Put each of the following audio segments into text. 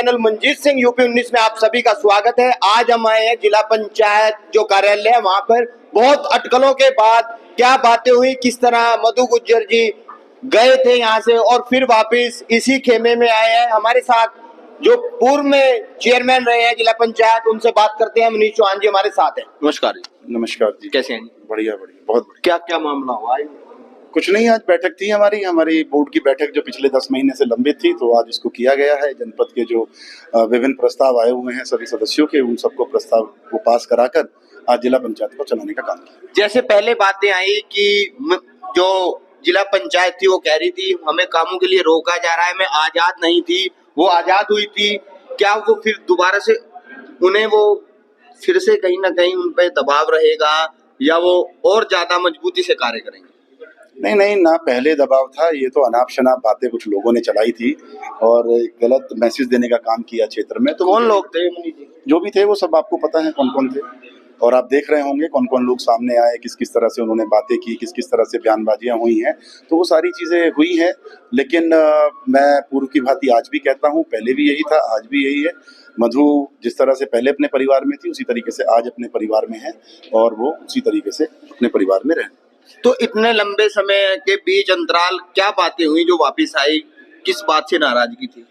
Channel Manjeet Singh UP 19 में आप सभी का स्वागत है। आज हम आए हैं जिला पंचायत जो कार्यालय है वहां पर। बहुत अटकलों के बाद क्या बातें हुई, किस तरह मधु गुज्जर जी गए थे यहाँ से और फिर वापस इसी खेमे में आए हैं। हमारे साथ जो पूर्व में चेयरमैन रहे हैं जिला पंचायत, उनसे बात करते हैं। मनीष चौहान जी हमारे साथ हैं। नमस्कार जी। नमस्कार जी। कैसे हैं? बढ़िया बढ़िया, बहुत बढ़िया। क्या क्या मामला हुआ? कुछ नहीं, आज बैठक थी हमारी बोर्ड की बैठक जो पिछले 10 महीने से लंबित थी, तो आज इसको किया गया है। जनपद के जो विभिन्न प्रस्ताव आए हुए हैं सभी सदस्यों के, उन सबको प्रस्ताव को पास कराकर आज जिला पंचायत को चलाने का काम किया। जैसे पहले बातें आई कि जो जिला पंचायत थी वो कह रही थी हमें कामों के लिए रोका जा रहा है, मैं आजाद नहीं थी, वो आजाद हुई थी। क्या वो फिर दोबारा से उन्हें वो फिर से कहीं ना कहीं उन पर दबाव रहेगा या वो और ज्यादा मजबूती से कार्य करेंगे? नहीं, ना पहले दबाव था, ये तो अनाप शनाप बातें कुछ लोगों ने चलाई थी और गलत मैसेज देने का काम किया क्षेत्र में। तो कौन लोग थे? जो भी थे वो सब आपको पता है कौन कौन थे, और आप देख रहे होंगे कौन कौन लोग सामने आए, किस किस तरह से उन्होंने बातें की, किस किस तरह से बयानबाजियां हुई हैं। तो वो सारी चीजें हुई हैं, लेकिन मैं पूर्व की भांति आज भी कहता हूँ, पहले भी यही था, आज भी यही है। मधु जिस तरह से पहले अपने परिवार में थी, उसी तरीके से आज अपने परिवार में है और वो उसी तरीके से अपने परिवार में रहे। तो इतने लंबे समय के बीच अंतराल क्या बातें हुई जो वापस आई? किस बात से नाराजगी थी?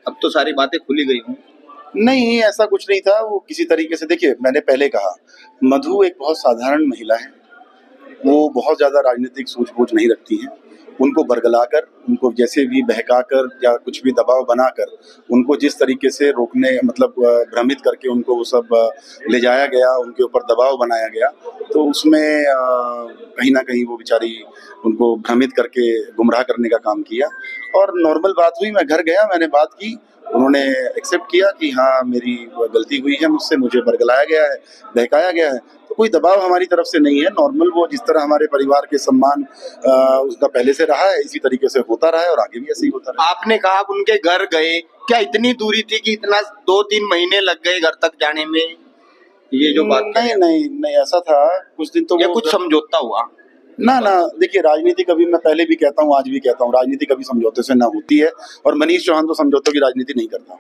अब तो सारी बातें खुली गई हूँ। नहीं, ऐसा कुछ नहीं था। वो किसी तरीके से, देखिए मैंने पहले कहा, मधु एक बहुत साधारण महिला है। वो बहुत ज्यादा राजनीतिक सूझबूझ नहीं रखती हैं। उनको बरगलाकर, उनको जैसे भी बहकाकर या कुछ भी दबाव बनाकर, उनको जिस तरीके से रोकने मतलब भ्रमित करके उनको वो सब ले जाया गया, उनके ऊपर दबाव बनाया गया, तो उसमें कहीं ना कहीं वो बेचारी उनको भ्रमित करके गुमराह करने का काम किया। और नॉर्मल बात हुई, मैं घर गया, मैंने बात की, उन्होंने एक्सेप्ट किया कि हाँ मेरी गलती हुई है, मुझसे मुझे बरगलाया गया है, बहकाया गया है। तो कोई दबाव हमारी तरफ से नहीं है। नॉर्मल वो जिस तरह हमारे परिवार के सम्मान उसका पहले से रहा है, इसी तरीके से होता रहा है और आगे भी ऐसे ही होता रहा। आपने कहा उनके घर गए, क्या इतनी दूरी थी कि इतना 2-3 महीने लग गए घर तक जाने में? ये जो बात नहीं ऐसा था। कुछ दिन तो ये कुछ समझौता हुआ ना, देखिए राजनीति कभी, मैं पहले भी कहता हूँ आज भी कहता हूँ, राजनीति कभी समझौते से ना होती है। और मनीष चौहान तो समझौतों की राजनीति नहीं करता।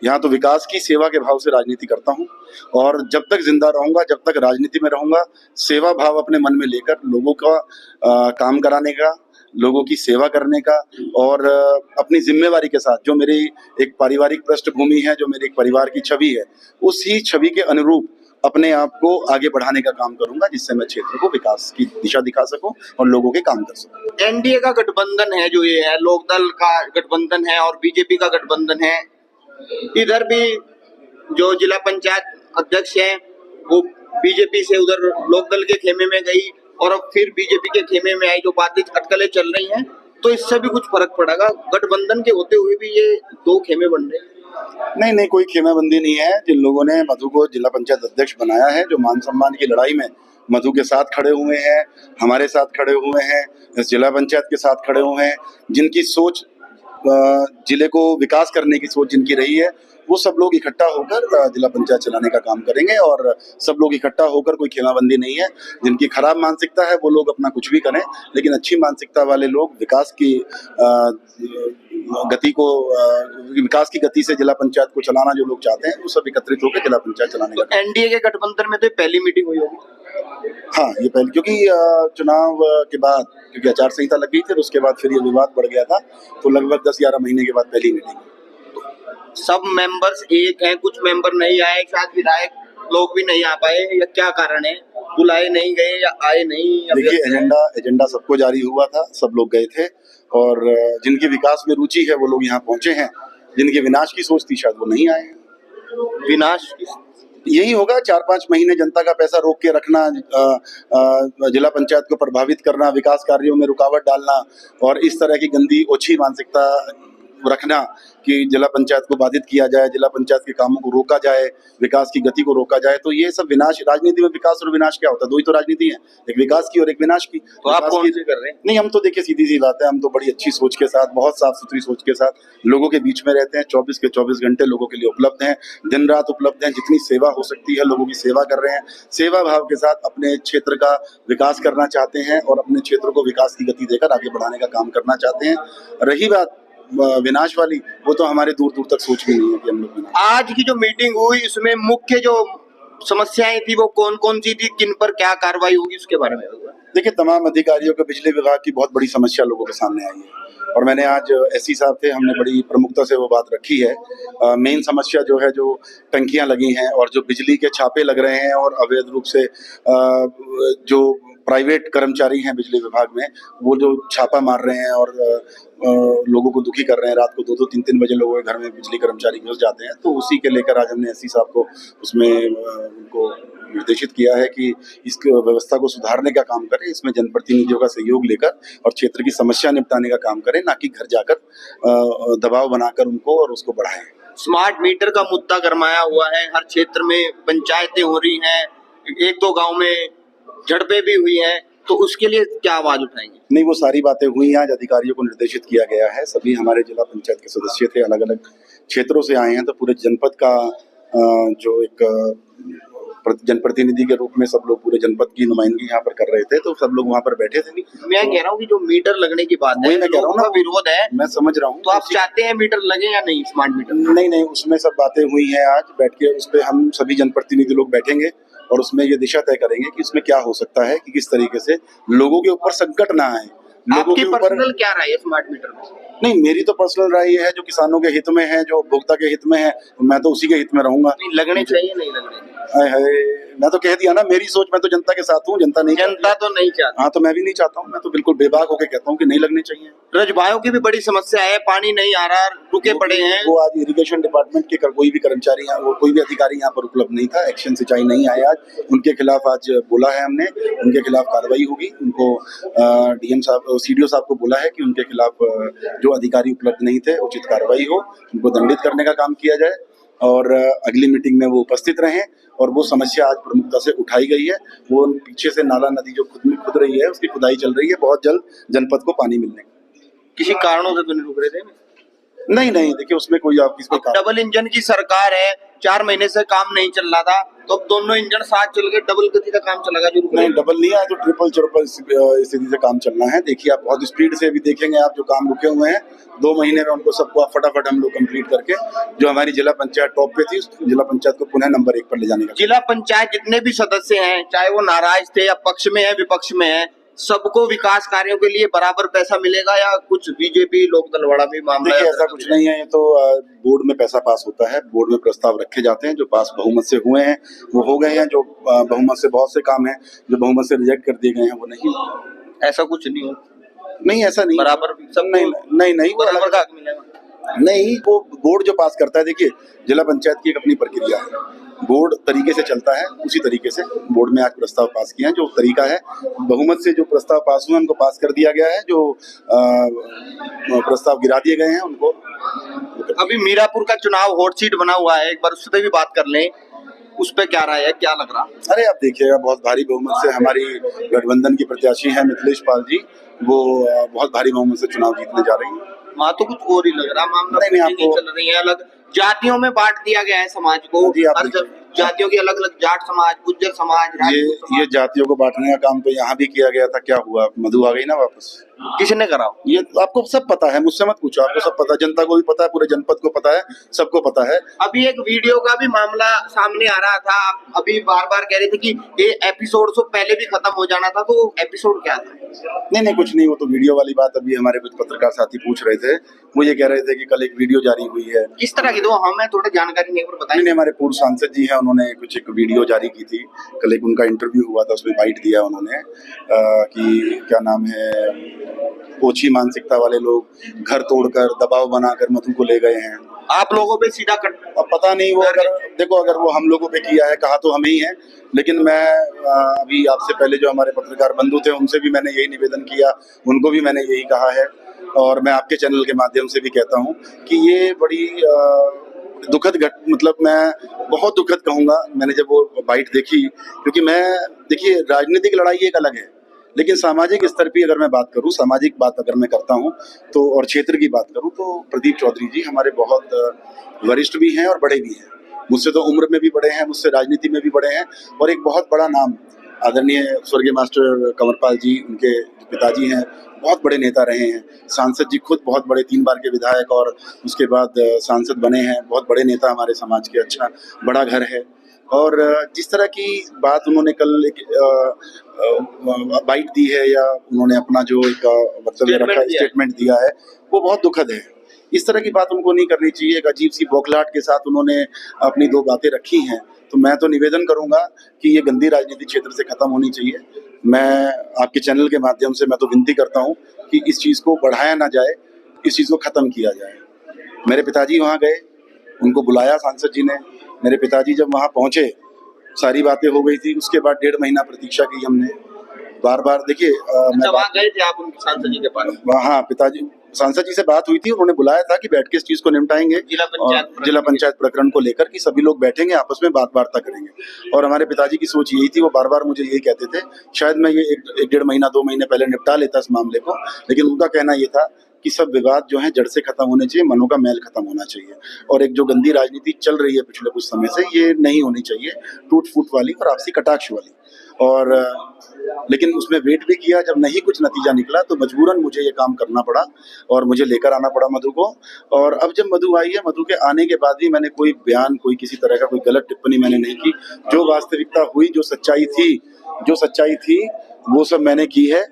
यहाँ तो विकास की, सेवा के भाव से राजनीति करता हूँ और जब तक जिंदा रहूंगा, जब तक राजनीति में रहूंगा, सेवा भाव अपने मन में लेकर लोगों का काम कराने का, लोगों की सेवा करने का और अपनी जिम्मेवारी के साथ, जो मेरी एक पारिवारिक पृष्ठभूमि है, जो मेरे एक परिवार की छवि है, उसी छवि के अनुरूप अपने आप को आगे बढ़ाने का काम करूंगा, जिससे मैं क्षेत्र को विकास की दिशा दिखा सकूं और लोगों के काम कर सकूं। एनडीए का गठबंधन है जो ये है, लोकदल का गठबंधन है और बीजेपी का गठबंधन है। इधर भी जो जिला पंचायत अध्यक्ष है वो बीजेपी से उधर लोकदल के खेमे में गई और अब फिर बीजेपी के खेमे में आई। जो बातें अटकलें चल रही हैं, तो इससे भी कुछ फर्क पड़ेगा? गठबंधन के होते हुए भी ये दो खेमे बन रहे हैं। नहीं, कोई खेमाबंदी नहीं है। जिन लोगों ने मधु को जिला पंचायत अध्यक्ष बनाया है, जो मान सम्मान की लड़ाई में मधु के साथ खड़े हुए हैं, हमारे साथ खड़े हुए हैं, इस जिला पंचायत के साथ खड़े हुए हैं, जिनकी सोच जिले को विकास करने की सोच जिनकी रही है, वो सब लोग इकट्ठा होकर जिला पंचायत चलाने का काम करेंगे। और सब लोग इकट्ठा होकर, कोई खेमाबंदी नहीं है। जिनकी खराब मानसिकता है वो लोग अपना कुछ भी करें, लेकिन अच्छी मानसिकता वाले लोग विकास की विकास की गति से जिला पंचायत को चलाना जो लोग चाहते हैं, वो सब एकत्रित होकर जिला पंचायत चलाने का। एनडीए के गठबंधन में तो पहली मीटिंग हुई होगी। हाँ, ये पहले, क्योंकि चुनाव के बाद, क्योंकि आचार संहिता लग गई थी, उसके बाद फिर ये विवाद बढ़ गया था, तो लगभग 10-11 महीने के बाद पहली मीटिंग। सब मेंबर्स एक हैं, कुछ मेंबर नहीं आए, शायद विधायक लोग भी नहीं आ पाए, या क्या कारण है? बुलाए नहीं गए या आए नहीं? देखिए, एजेंडा सबको जारी हुआ था, सब लोग गए थे और जिनकी विकास में रुचि है वो लोग यहाँ पहुंचे हैं। जिनकी विनाश की सोच थी शायद वो नहीं आए। विनाश यही होगा, 4-5 महीने जनता का पैसा रोक के रखना, जिला पंचायत को प्रभावित करना, विकास कार्यों में रुकावट डालना और इस तरह की गंदी ओछी मानसिकता रखना कि जिला पंचायत को बाधित किया जाए, जिला पंचायत के कामों को रोका जाए, विकास की गति को रोका जाए। तो ये सब विनाश, राजनीति में विकास और विनाश क्या होता है? दो ही तो राजनीति है, एक विकास की और एक विनाश की। तो आप कौन सी कर रहे हैं? नहीं, हम तो देखिए सीधी सी बात है, हम तो बड़ी अच्छी सोच के साथ, बहुत साफ सुथरी सोच के साथ लोगों के बीच में रहते हैं। 24 के 24 घंटे लोगों के लिए उपलब्ध हैं, दिन रात उपलब्ध हैं। जितनी सेवा हो सकती है लोगों की सेवा कर रहे हैं, सेवा भाव के साथ अपने क्षेत्र का विकास करना चाहते हैं और अपने क्षेत्र को विकास की गति देकर आगे बढ़ाने का काम करना चाहते हैं। रही बात विनाश वाली, वो तो हमारे दूर दूर तक सोच भी नहीं है कि हम लोग विनाश। आज की जो मीटिंग हुई इसमें मुख्य जो समस्याएं थी वो कौन कौन सी थी, किन पर क्या कार्रवाई होगी उसके बारे में होगा? देखिए, तमाम अधिकारियों को बिजली विभाग की बहुत बड़ी समस्या लोगों के सामने आई है, और मैंने आज एससी साहब थे, हमने बड़ी प्रमुखता से वो बात रखी है। मेन समस्या जो है, जो टंकियां लगी हैं और जो बिजली के छापे लग रहे हैं और अवैध रूप से जो प्राइवेट कर्मचारी हैं बिजली विभाग में, वो जो छापा मार रहे हैं और लोगों को दुखी कर रहे हैं। रात को 2-2 3-3 बजे लोगों के घर में बिजली कर्मचारी घुस जाते हैं। तो उसी के लेकर आज हमने एससी साहब को उसमें उनको निर्देशित किया है कि इस व्यवस्था को सुधारने का काम करें, इसमें जनप्रतिनिधियों का सहयोग लेकर और क्षेत्र की समस्या निपटाने का काम करें, ना कि घर जाकर दबाव बनाकर उनको और उसको बढ़ाएं। स्मार्ट मीटर का मुद्दा गरमाया हुआ है, हर क्षेत्र में पंचायतें हो रही हैं, एक दो गांव में झड़पें भी हुई हैं, तो उसके लिए क्या आवाज उठाएंगे? नहीं, वो सारी बातें हुई। आज अधिकारियों को निर्देशित किया गया है, सभी हमारे जिला पंचायत के सदस्य थे, अलग अलग क्षेत्रों से आए हैं, तो पूरे जनपद का जो एक जनप्रतिनिधि के रूप में सब लोग पूरे जनपद की नुमाइंदगी यहाँ पर कर रहे थे, तो सब लोग वहाँ पर बैठे थे। मैं कह रहा हूँ कि जो मीटर लगने की बात है, वही मैं कह रहा हूँ ना, लोगों का विरोध है, मैं समझ रहा हूँ। तो आप चाहते हैं मीटर लगे या नहीं, स्मार्ट मीटर? नहीं नहीं, उसमें सब बातें हुई हैं। आज बैठ के उस पर हम सभी जनप्रतिनिधि लोग बैठेंगे और उसमें ये दिशा तय करेंगे कि इसमें क्या हो सकता है, कि किस तरीके से लोगों के ऊपर संकट ना आए। लोगों आपकी के ऊपर पर्सनल क्या राय है स्मार्ट मीटर में? नहीं, मेरी तो पर्सनल राय ये है, जो किसानों के हित में है, जो उपभोक्ता के हित में है, तो मैं तो उसी के हित में रहूंगा। नहीं लगने चाहिए, नहीं लगने चाहिए। हाय हाय, मैं तो कह दिया ना, मेरी सोच, मैं तो जनता के साथ हूँ, जनता नहीं जनता तो नहीं चाहती। हाँ, तो मैं भी नहीं चाहता हूँ, मैं तो बिल्कुल बेबाक होकर कहता हूँ कि नहीं लगने चाहिए। रजभाइयों की भी बड़ी समस्या है, पानी नहीं आ रहा, रुके पड़े हैं। वो आज इरिगेशन डिपार्टमेंट के कोई भी कर्मचारी यहाँ, वो कोई भी अधिकारी यहाँ पर उपलब्ध नहीं था, एक्शन सिंचाई नहीं आया आज, उनके खिलाफ आज बोला है हमने, उनके खिलाफ कार्रवाई होगी। उनको डीएम साहब, सीडीओ साहब को बोला है कि उनके खिलाफ जो अधिकारी उपलब्ध नहीं थे उचित कार्रवाई हो, उनको दंडित करने का काम किया जाए, और अगली मीटिंग में वो उपस्थित रहें। और वो समस्या आज प्रमुखता से उठाई गई है, वो पीछे से नाला नदी जो खुद रही है, उसकी खुदाई चल रही है, बहुत जल्द जनपद को पानी मिलने का। किसी कारणों से तो नहीं रुक रहे थे? नहीं नहीं, देखिए उसमें कोई आप किसको डबल इंजन की सरकार है, 4 महीने से काम नहीं चल रहा था, तो अब दोनों इंजन साथ चल के डबल गति का काम चलेगा जो? नहीं, डबल नहीं आया तो ट्रिपल स्थिति से काम चलना है। देखिए, आप बहुत स्पीड से भी देखेंगे, आप जो काम रुके हुए हैं 2 महीने में उनको सबको फटाफट हम लोग कंप्लीट करके, जो हमारी जिला पंचायत टॉप पे थी, उस जिला पंचायत को पुनः नंबर 1 पर ले जाने का। जिला पंचायत जितने भी सदस्य हैं, चाहे वो नाराज थे या पक्ष में है विपक्ष में है, सबको विकास कार्यों के लिए बराबर पैसा मिलेगा, या कुछ बीजेपी लोक दल वाला भी मामला है? ऐसा कुछ नहीं है, ये तो बोर्ड में पैसा पास होता है, बोर्ड में प्रस्ताव रखे जाते हैं, जो पास बहुमत से हुए हैं वो हो गए हैं, जो बहुमत से बहुत से काम हैं जो बहुमत से रिजेक्ट कर दिए गए हैं वो नहीं। ऐसा कुछ नहीं हो? नहीं, ऐसा नहीं, बराबर सब नहीं वो बराबर का हक मिलेगा? नहीं, वो बोर्ड जो पास करता है, देखिए जिला पंचायत की एक अपनी प्रक्रिया है, बोर्ड तरीके से चलता है, उसी तरीके से बोर्ड में आज प्रस्ताव पास किया है। जो तरीका है, बहुमत से जो प्रस्ताव पास हुए उनको पास कर दिया गया है, जो प्रस्ताव गिरा दिए गए हैं उनको। अभी मीरापुर का चुनाव हॉट सीट बना हुआ है, एक बार उस पर भी बात कर लें, उस पे क्या राय है, क्या लग रहा? अरे आप देखिएगा, बहुत भारी बहुमत से हमारी गठबंधन की प्रत्याशी है मिथिलेश पाल जी, वो बहुत भारी बहुमत से चुनाव जीतने जा रही है। वहाँ तो कुछ और ही लग रहा मामला, नहीं, आपको चल रही है, अलग जातियों में बांट दिया गया है समाज को, हर जातियों की अलग अलग, जाट समाज, गुज्जर समाज, ये जातियों को बांटने का काम तो यहाँ भी किया गया था, क्या हुआ, मधु आ गई ना वापस। किसने करा? ये आपको सब पता है, मुझसे मत पूछो, आपको सब पता है, जनता को भी पता है, पूरे जनपद को पता है, सबको पता है। अभी एक वीडियो का भी मामला सामने आ रहा था, आप अभी बार बार कह रहे थे कि ये एपिसोड से पहले भी खत्म हो जाना था, तो एपिसोड क्या था? नहीं कुछ नहीं, वो तो वीडियो वाली बात अभी हमारे कुछ पत्रकार साथी पूछ रहे थे, वो ये कह रहे थे कि कल एक वीडियो जारी हुई है। किस तरह की? तो हमें थोड़ी जानकारी नहीं बताई। नहीं, हमारे पूर्व सांसद जी हैं, उन्होंने कुछ एक वीडियो जारी की थी, कल एक उनका इंटरव्यू हुआ था, उसमें बाइट दिया उन्होंने कि क्या नाम है, ओछी मानसिकता वाले लोग घर तोड़कर दबाव बनाकर मधु को ले गए हैं। आप लोगों पे सीधा कट, अब पता नहीं वो, अगर देखो, अगर वो हम लोगों पे किया है, कहा तो हमें ही है, लेकिन मैं अभी आपसे पहले जो हमारे पत्रकार बंधु थे उनसे भी मैंने यही निवेदन किया, उनको भी मैंने यही कहा है, और मैं आपके चैनल के माध्यम से भी कहता हूँ कि ये बड़ी दुखद मतलब मैं बहुत दुखद कहूँगा, मैंने जब वो बाइट देखी, क्योंकि मैं, देखिए, राजनीतिक लड़ाई एक अलग है, लेकिन सामाजिक स्तर पर अगर मैं बात करूं, सामाजिक बात अगर मैं करता हूं तो, और क्षेत्र की बात करूं, तो प्रदीप चौधरी जी हमारे बहुत वरिष्ठ भी हैं और बड़े भी हैं, मुझसे तो उम्र में भी बड़े हैं, मुझसे राजनीति में भी बड़े हैं, और एक बहुत बड़ा नाम आदरणीय स्वर्गीय मास्टर कंवरपाल जी, उनके पिताजी हैं, बहुत बड़े नेता रहे हैं। सांसद जी खुद बहुत बड़े 3 बार के विधायक और उसके बाद सांसद बने हैं, बहुत बड़े नेता हमारे समाज के, अच्छा बड़ा घर है। और जिस तरह की बात उन्होंने कल एक बाइट दी है या उन्होंने अपना जो एक वक्तव्य रखा, स्टेटमेंट दिया है, वो बहुत दुखद है। इस तरह की बात उनको नहीं करनी चाहिए। एक अजीब सी बौखलाहट के साथ उन्होंने अपनी 2 बातें रखी हैं। तो मैं तो निवेदन करूंगा कि ये गंदी राजनीति क्षेत्र से खत्म होनी चाहिए। मैं आपके चैनल के माध्यम से मैं तो विनती करता हूँ कि इस चीज़ को बढ़ाया ना जाए, इस चीज़ को खत्म किया जाए। मेरे पिताजी वहाँ गए, उनको बुलाया सांसद जी ने। मेरे पिताजी जब वहाँ पहुँचे, सारी बातें हो गई थी। उसके बाद 1.5 महीना प्रतीक्षा की हमने। बार-बार देखिए मैं वहाँ गए थे आप उनके सांसद जी के पास? हाँ, पिताजी सांसद जी से बात हुई थी, उन्होंने बुलाया था कि बैठ के इस चीज को निपटाएंगे, जिला पंचायत प्रकरण को लेकर कि सभी लोग बैठेंगे, आपस में बात वार्ता करेंगे। और हमारे पिताजी की सोच यही थी, वो बार बार मुझे यही कहते थे, शायद मैं ये एक 1.5 महीना 2 महीने पहले निपटा लेता इस मामले को, लेकिन उनका कहना ये था कि सब विवाद जो है जड़ से खत्म होने चाहिए, मनों का मैल खत्म होना चाहिए। और एक जो गंदी राजनीति चल रही है पिछले कुछ समय से, ये नहीं होनी चाहिए, टूट फूट वाली और आपसी कटाक्ष वाली। और लेकिन उसमें वेट भी किया, जब नहीं कुछ नतीजा निकला तो मजबूरन मुझे ये काम करना पड़ा और मुझे लेकर आना पड़ा मधु को। और अब जब मधु आई है, मधु के आने के बाद भी मैंने कोई बयान, कोई किसी तरह का कोई गलत टिप्पणी मैंने नहीं की। जो वास्तविकता हुई, जो सच्चाई थी वो सब मैंने की है,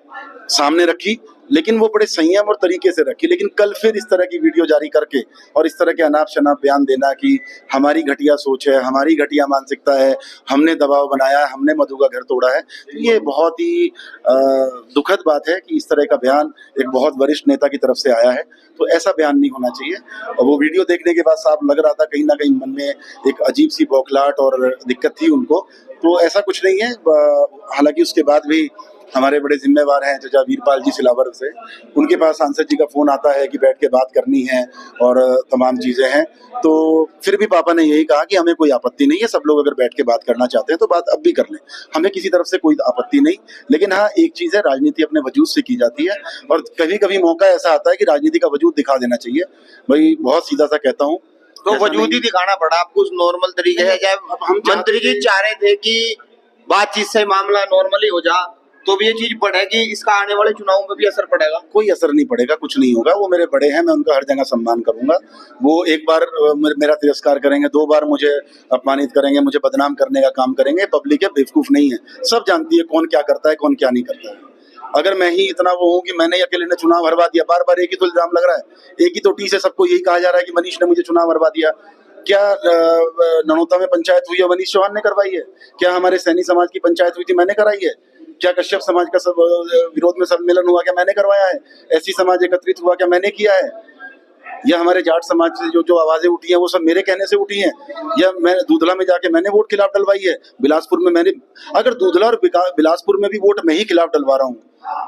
सामने रखी, लेकिन वो बड़े संयम और तरीके से रखी। लेकिन कल फिर इस तरह की वीडियो जारी करके और इस तरह के अनाप शनाप बयान देना कि हमारी घटिया सोच है, हमारी घटिया मानसिकता है, हमने दबाव बनाया है, हमने मधु का घर तोड़ा है, तो ये बहुत ही दुखद बात है कि इस तरह का बयान एक बहुत वरिष्ठ नेता की तरफ से आया है। तो ऐसा बयान नहीं होना चाहिए। और वो वीडियो देखने के बाद साफ लग रहा था कहीं ना कहीं मन में एक अजीब सी बौखलाहट और दिक्कत थी उनको। तो ऐसा कुछ नहीं है। हालांकि उसके बाद भी हमारे बड़े जिम्मेवार हैं चाचा वीरपाल जी सिलावर से, उनके पास सांसद जी का फोन आता है कि बैठ के बात करनी है और तमाम चीजें हैं। तो फिर भी पापा ने यही कहा कि हमें कोई आपत्ति नहीं है, सब लोग अगर बैठ के बात करना चाहते हैं तो बात अब भी कर लें, हमें किसी तरफ से कोई आपत्ति नहीं। लेकिन हाँ, एक चीज है, राजनीति अपने वजूद से की जाती है और कभी कभी मौका ऐसा आता है कि राजनीति का वजूद दिखा देना चाहिए। भाई बहुत सीधा सा कहता हूँ, तो वजूद ही दिखाना पड़ा आपको उस नॉर्मल तरीके से। जब हम मंत्री जी चाह रहे थे कि बातचीत से मामला नॉर्मली हो जा, तो भी ये चीज बढ़ेगी, इसका आने वाले चुनाव में भी असर पड़ेगा? कोई असर नहीं पड़ेगा, कुछ नहीं होगा। वो मेरे बड़े हैं, मैं उनका हर जगह सम्मान करूंगा। वो एक बार मेरा तिरस्कार करेंगे, 2 बार मुझे अपमानित करेंगे, मुझे बदनाम करने का काम करेंगे। पब्लिक है, बेवकूफ नहीं है, सब जानती है कौन क्या करता है, कौन क्या नहीं करता है। अगर मैं ही इतना वो हूँ कि मैंने अकेले ने चुनाव हरवा दिया, बार बार एक ही तो इल्जाम लग रहा है, एक ही तो टी से सबको यही कहा जा रहा है कि मनीष ने मुझे चुनाव हरवा दिया। क्या ननौता में पंचायत हुई है, मनीष चौहान ने करवाई है? क्या हमारे सैनी समाज की पंचायत हुई थी, मैंने कराई है? क्या कश्यप समाज का सब विरोध में सम्मेलन हुआ, क्या मैंने करवाया है? एससी समाज एकत्रित हुआ, क्या मैंने किया है? या हमारे जाट समाज से जो आवाजें उठी हैं वो सब मेरे कहने से उठी हैं? या मैं दूधला में जाके मैंने वोट खिलाफ डलवाई है? बिलासपुर में मैंने, अगर दूधला और बिलासपुर में भी वोट मैं ही खिलाफ डलवा रहा हूँ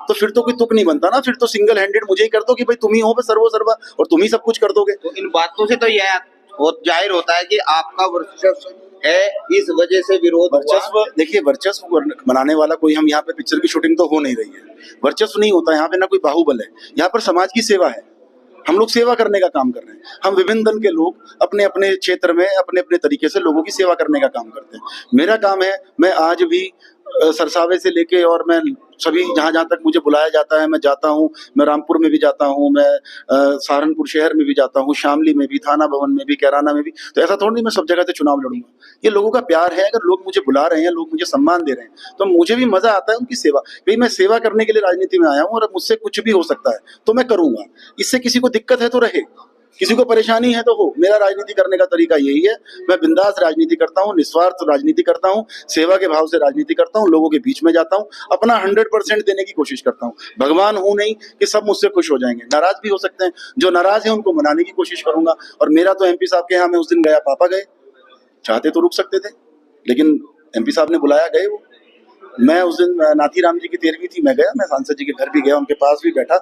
तो फिर तो कोई तुक नहीं बनता ना, फिर तो सिंगल हैंडेड मुझे ही कर दो कि भाई तुम ही हो सर्वो सर्वा और तुम ही सब कुछ कर दोगे। तो इन बातों से तो यह जाहिर होता है कि आपका वर्चस्व है, इस वजह से विरोध। वर्चस्व देखिए, वर्चस्व बनाने वाला कोई, हम यहाँ पे पिक्चर की शूटिंग तो हो नहीं रही है, वर्चस्व नहीं होता यहाँ पे, ना कोई बाहुबल है, यहाँ पर समाज की सेवा है। हम लोग सेवा करने का काम कर रहे हैं। हम विभिन्न दल के लोग अपने अपने क्षेत्र में अपने अपने तरीके से लोगों की सेवा करने का काम करते हैं। मेरा काम है, मैं आज भी सरसावे से लेके और मैं सभी जहाँ जहाँ तक मुझे बुलाया जाता है मैं जाता हूँ। मैं रामपुर में भी जाता हूँ, मैं सहारनपुर शहर में भी जाता हूँ, शामली में भी, थाना भवन में भी, कैराना में भी। तो ऐसा थोड़ा नहीं मैं सब जगह से चुनाव लड़ूंगा। ये लोगों का प्यार है, अगर लोग मुझे बुला रहे हैं, लोग मुझे सम्मान दे रहे हैं तो मुझे भी मजा आता है उनकी सेवा। भाई मैं सेवा करने के लिए राजनीति में आया हूँ और मुझसे कुछ भी हो सकता है तो मैं करूंगा। इससे किसी को दिक्कत है तो रहे, किसी को परेशानी है तो हो। मेरा राजनीति करने का तरीका यही है, मैं बिंदास राजनीति करता हूँ, निस्वार्थ राजनीति करता हूँ, सेवा के भाव से राजनीति करता हूँ, लोगों के बीच में जाता हूँ, अपना 100% देने की कोशिश करता हूँ। भगवान हूँ नहीं कि सब मुझसे खुश हो जाएंगे, नाराज भी हो सकते हैं। जो नाराज है उनको मनाने की कोशिश करूंगा। और मेरा तो एमपी साहब के यहाँ मैं उस दिन गया, पापा गए, चाहते तो रुक सकते थे लेकिन एमपी साहब ने बुलाया, गए वो। मैं उस दिन नाथीराम जी की 13वीं थी, मैं गया, मैं सांसद जी के घर भी गया, उनके पास भी बैठा।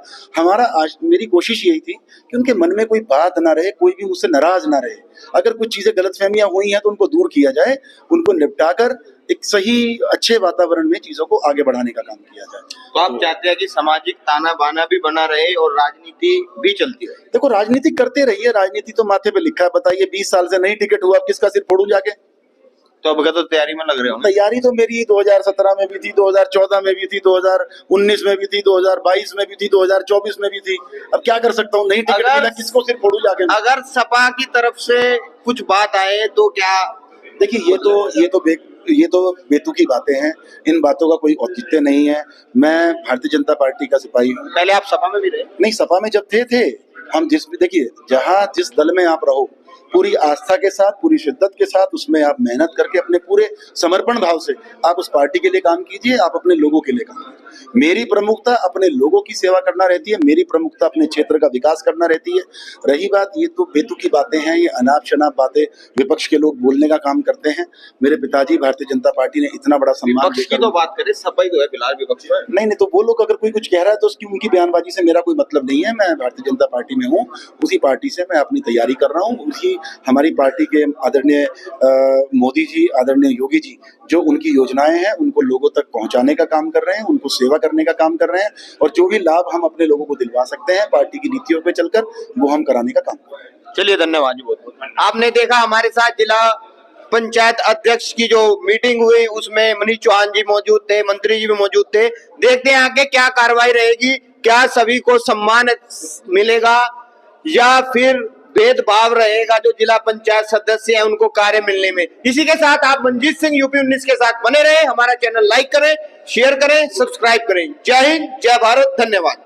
मेरी कोशिश यही थी कि उनके मन में कोई बात ना रहे, कोई भी मुझसे नाराज ना रहे। अगर कुछ चीजें गलतफहमियां हुई हैं तो उनको दूर किया जाए, उनको निपटाकर एक सही अच्छे वातावरण में चीजों को आगे बढ़ाने का काम किया जाए। तो आप चाहते हैं कि सामाजिक ताना बाना भी बना रहे और राजनीति भी चलती रहे? देखो, राजनीति करते रहिए, राजनीति तो माथे पे लिखा है। बताइए 20 साल से नहीं टिकट हुआ, किसका सिर फोड़ू जाके? तो अब का तो तैयारी में लग रहे हो। तैयारी तो मेरी 2017 में भी थी, 2014 में भी थी, 2019 में भी थी, 2022 में भी थी, 2024 में भी थी। अब क्या कर सकता हूँ, नहीं टिकट अगर- मिला किसको सिर फोड़ू जाके मैं? अगर सपा की तरफ से कुछ बात आए तो क्या? देखिए ये तो बेतुकी बातें हैं, इन बातों का कोई औचित्य नहीं है। मैं भारतीय जनता पार्टी का सिपाही हूँ। पहले आप सपा में भी रहे। नहीं, सपा में जब थे हम देखिए, जहाँ जिस दल में आप रहो, पूरी आस्था के साथ, पूरी शिद्दत के साथ उसमें आप मेहनत करके अपने पूरे समर्पण भाव से आप उस पार्टी के लिए काम कीजिए, आप अपने लोगों के लिए काम कीजिए। मेरी प्रमुखता अपने लोगों की सेवा करना रहती है, मेरी प्रमुखता अपने क्षेत्र का विकास करना रहती है। रही बात, ये तो बेतुकी बातें हैं, ये अनाप शनाप बातें विपक्ष के लोग बोलने का काम करते हैं। मेरे पिताजी भारतीय जनता पार्टी ने इतना बड़ा सम्मान विपक्ष की तो बात करें, सपा ही तो है फिलहाल विपक्ष में। नहीं, तो वो लोग अगर कोई कुछ कह रहा है तो उसकी उनकी बयानबाजी से मेरा कोई मतलब नहीं है। मैं भारतीय जनता पार्टी में हूँ, उसी पार्टी से मैं अपनी तैयारी कर रहा हूँ। उसी हमारी पार्टी के आदरणीय मोदी जी, आदरणीय योगी जी, जो उनकी योजनाएं हैं उनको लोगों तक पहुंचाने का काम कर रहे हैं, उनको सेवा करने का काम कर रहे हैं, और जो भी लाभ हम अपने लोगों को दिलवा सकते हैं पार्टी की नीतियों पे चलकर, वो हम कराने का काम कर रहे हैं। चलिए, धन्यवाद जी बहुत बहुत। आपने देखा हमारे साथ जिला पंचायत अध्यक्ष की जो मीटिंग हुई उसमें मनीष चौहान जी मौजूद थे, मंत्री जी भी मौजूद थे। देखते हैं आगे क्या कार्रवाई रहेगी, क्या सभी को सम्मान मिलेगा या फिर भेदभाव रहेगा जो जिला पंचायत सदस्य हैं उनको कार्य मिलने में। इसी के साथ आप मंजीत सिंह यूपी 19 के साथ बने रहे। हमारा चैनल लाइक करें, शेयर करें, सब्सक्राइब करें। जय हिंद, जय भारत, धन्यवाद।